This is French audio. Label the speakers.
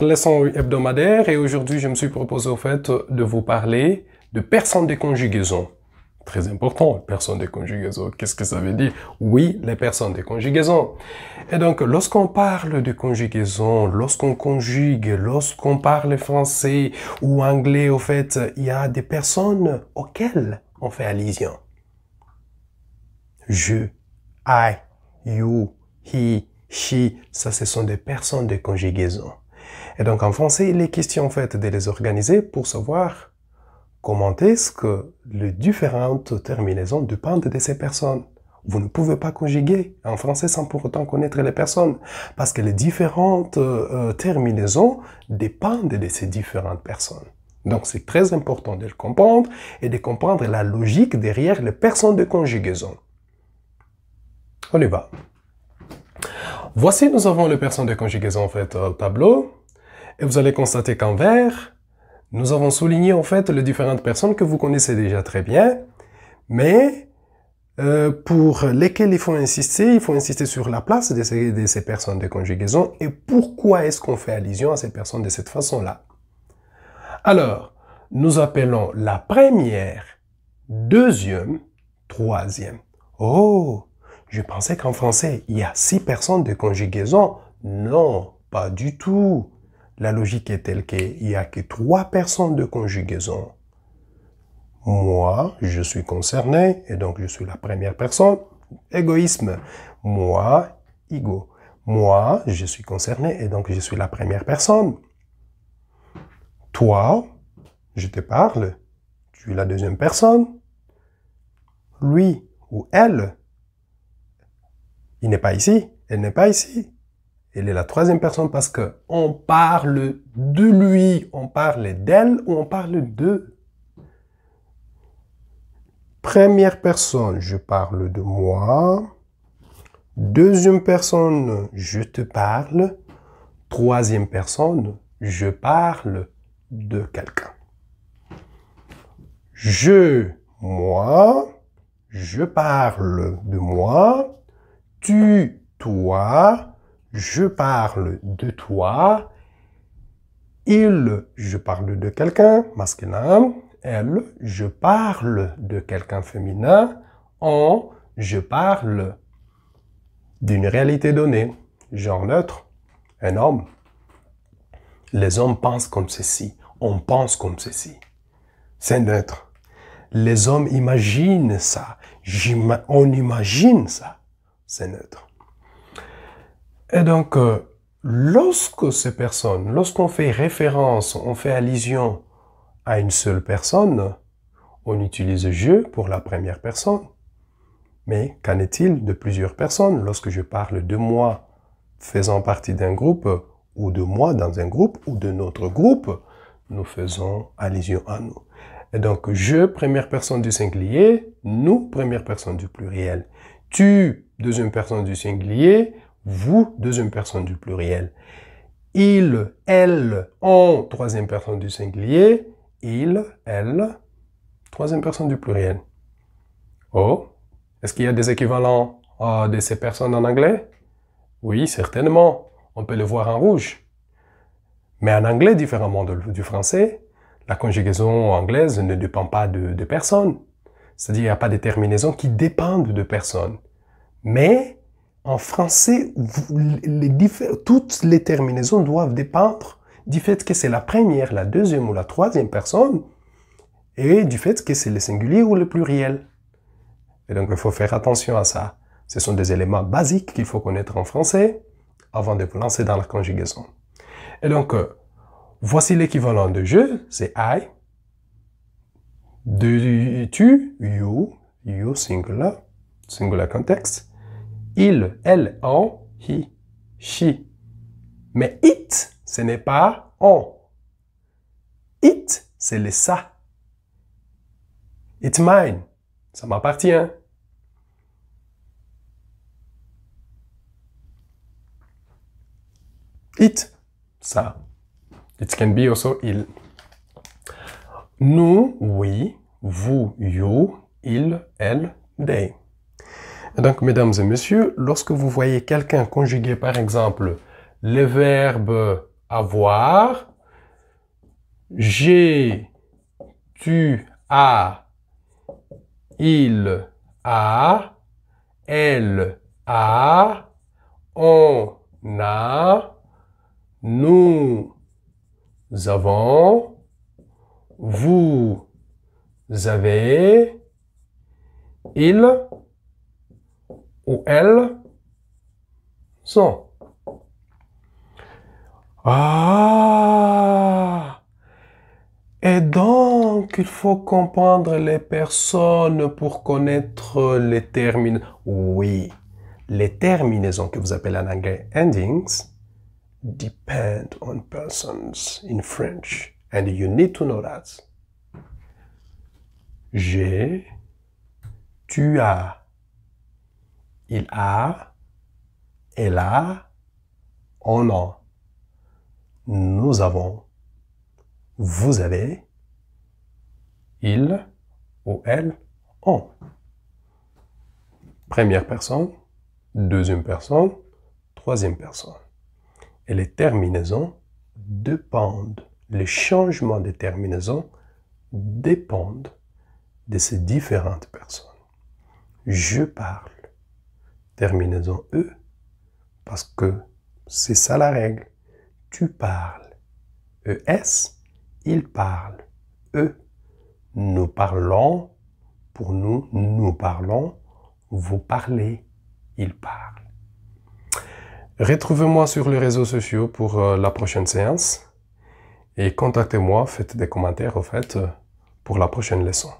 Speaker 1: Leçon hebdomadaire et aujourd'hui je me suis proposé au fait de vous parler de personnes de conjugaison. Très important, personnes de conjugaison. Qu'est-ce que ça veut dire? Oui, les personnes de conjugaison. Et donc, lorsqu'on parle de conjugaison, lorsqu'on conjugue, lorsqu'on parle français ou anglais, au fait, il y a des personnes auxquelles on fait allusion. Je, I, you, he, she, ça ce sont des personnes de conjugaison. Et donc en français, il est question en fait de les organiser pour savoir comment est-ce que les différentes terminaisons dépendent de ces personnes. Vous ne pouvez pas conjuguer en français sans pour autant connaître les personnes, parce que les différentes terminaisons dépendent de ces différentes personnes. Donc c'est très important de le comprendre et de comprendre la logique derrière les personnes de conjugaison. On y va. Voici, nous avons les personnes de conjugaison en fait au tableau. Et vous allez constater qu'en vert, nous avons souligné en fait les différentes personnes que vous connaissez déjà très bien, mais pour lesquelles il faut insister sur la place de ces personnes de conjugaison et pourquoi est-ce qu'on fait allusion à ces personnes de cette façon-là. Alors, nous appelons la première, deuxième, troisième. Oh, je pensais qu'en français, il y a 6 personnes de conjugaison. Non, pas du tout. La logique est telle qu'il n'y a que 3 personnes de conjugaison. Moi, je suis concerné, et donc je suis la première personne. Égoïsme. Moi, ego. Moi, je suis concerné, et donc je suis la première personne. Toi, je te parle, tu es la deuxième personne. Lui ou elle, il n'est pas ici, elle n'est pas ici. Elle est la troisième personne parce que on parle de lui, on parle d'elle ou on parle d'eux. Première personne, je parle de moi. Deuxième personne, je te parle. Troisième personne, je parle de quelqu'un. Je, moi, je parle de moi. Tu, toi. Je parle de toi. Il, je parle de quelqu'un masculin. Elle, je parle de quelqu'un féminin. On, je parle d'une réalité donnée. Genre neutre, un homme. Les hommes pensent comme ceci. On pense comme ceci. C'est neutre. Les hommes imaginent ça. On imagine ça. C'est neutre. Et donc, lorsque ces personnes, lorsqu'on fait référence, on fait allusion à une seule personne, on utilise je pour la première personne. Mais qu'en est-il de plusieurs personnes lorsque je parle de moi faisant partie d'un groupe, ou de moi dans un groupe, ou de notre groupe, nous faisons allusion à nous. Et donc, je, première personne du singulier, nous, première personne du pluriel. Tu, deuxième personne du singulier, vous, deuxième personne du pluriel. Il, elle, on, troisième personne du singulier. Il, elle, troisième personne du pluriel. Oh, est-ce qu'il y a des équivalents de ces personnes en anglais? Oui, certainement. On peut le voir en rouge. Mais en anglais, différemment du français, la conjugaison anglaise ne dépend pas de personnes. C'est-à-dire qu'il n'y a pas de terminaisons qui dépendent de personnes. Mais en français, toutes les terminaisons doivent dépendre du fait que c'est la première, la deuxième ou la troisième personne et du fait que c'est le singulier ou le pluriel. Et donc, il faut faire attention à ça. Ce sont des éléments basiques qu'il faut connaître en français avant de vous lancer dans la conjugaison. Et donc, voici l'équivalent de je, c'est I. De tu, you singular context. Il, elle, on, he, she. Mais it, ce n'est pas on. It, c'est le ça. It's mine. Ça m'appartient. It, ça. It can be also il. Nous, oui. Vous, you. Il, elle, they. Donc, mesdames et messieurs, lorsque vous voyez quelqu'un conjuguer, par exemple, le verbe avoir. J'ai, tu as, il a, elle a, on a, nous avons, vous avez, ils ou elles sont. Ah! Et donc, il faut comprendre les personnes pour connaître les terminaisons. Oui, les terminaisons que vous appelez en anglais endings depend on persons in French. And you need to know that. J'ai, tu as, il a, elle a, on a, nous avons, vous avez, il ou elle ont. Première personne, deuxième personne, troisième personne. Et les terminaisons dépendent, les changements de terminaisons dépendent de ces différentes personnes. Je parle, terminaison E, parce que c'est ça la règle. Tu parles, ES, il parle, E. Nous parlons, pour nous, nous parlons, vous parlez, il parle. Retrouvez-moi sur les réseaux sociaux pour la prochaine séance et contactez-moi, faites des commentaires au fait pour la prochaine leçon.